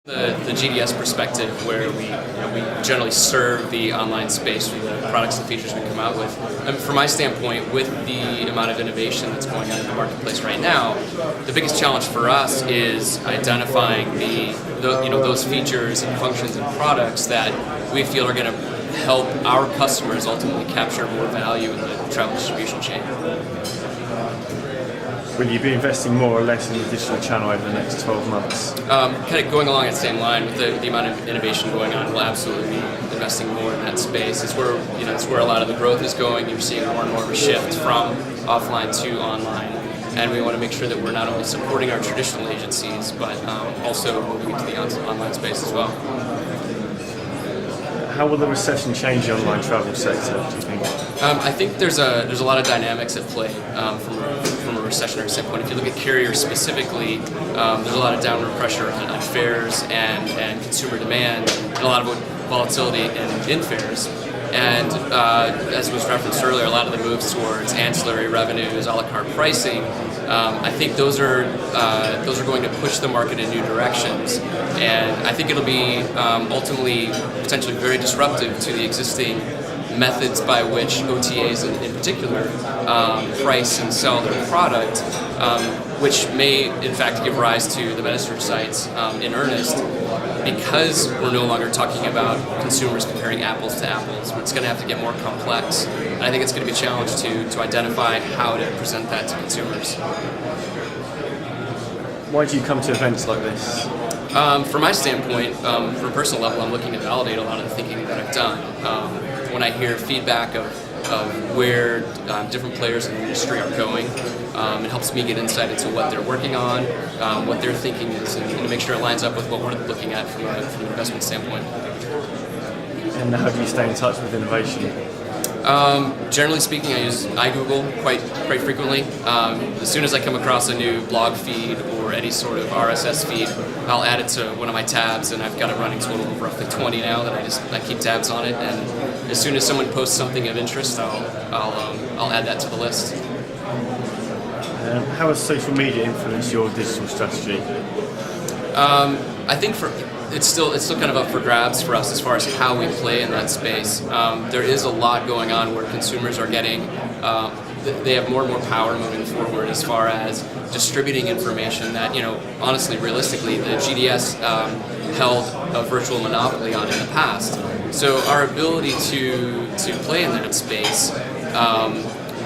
The GDS perspective, where we generally serve the online space with the products and features we come out with. And from my standpoint, with the amount of innovation that's going on in the marketplace right now, the biggest challenge for us is identifying those features and functions and products that we feel are going to help our customers ultimately capture more value in the travel distribution chain. Will you be investing more or less in the digital channel over the next 12 months? Kind of going along that same line with the amount of innovation going on, we'll absolutely be investing more in that space. It's where a lot of the growth is going. You're seeing more and more of a shift from offline to online, and we want to make sure that we're not only supporting our traditional agencies, but also moving into the online space as well. How will the recession change the online travel sector, do you think? I think there's a lot of dynamics at play from a recessionary standpoint. If you look at carriers specifically, there's a lot of downward pressure on fares and consumer demand, and a lot of volatility in fares. And as was referenced earlier, a lot of the moves towards ancillary revenues, a la carte pricing, I think those are going to push the market in new directions, and I think it'll be ultimately potentially very disruptive to the existing methods by which OTAs in particular price and sell their product, which may in fact give rise to the metasearch sites in earnest, because we're no longer talking about consumers comparing apples to apples. It's going to have to get more complex, and I think it's going to be a challenge to identify how to present that to consumers. Why do you come to events like this? From my standpoint, from a personal level, I'm looking to validate a lot of the thinking that I've done. When I hear feedback of where different players in the industry are going, it helps me get insight into what they're working on, what their thinking is, and to make sure it lines up with what we're looking at from an investment standpoint. And how do you stay in touch with innovation? Generally speaking, I use iGoogle quite frequently. As soon as I come across a new blog feed or any sort of RSS feed, I'll add it to one of my tabs, and I've got a running total of roughly 20 now that I keep tabs on it. And as soon as someone posts something of interest, I'll add that to the list. How has social media influenced your digital strategy? I think it's still kind of up for grabs for us as far as how we play in that space. There is a lot going on where consumers are getting, they have more and more power moving forward as far as distributing information that, honestly, realistically, the GDS held a virtual monopoly on in the past. So our ability to play in that space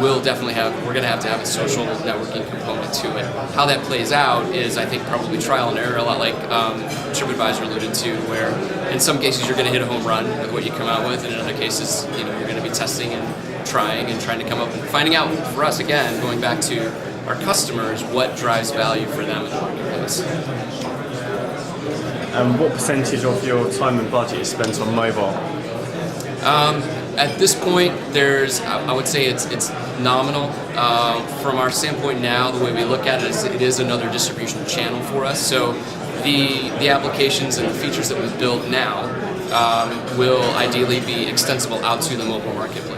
we're going to have a social networking component to it. How that plays out is, I think, probably trial and error, a lot like TripAdvisor alluded to, where in some cases you're going to hit a home run with what you come out with, and in other cases, you're going to be testing and trying to come up and finding out, for us, again, going back to our customers, what drives value for them in the marketplace. And what percentage of your time and budget is spent on mobile? At this point, I would say it's nominal. From our standpoint now, the way we look at it is another distribution channel for us. So the applications and the features that we've built now will ideally be extensible out to the mobile marketplace.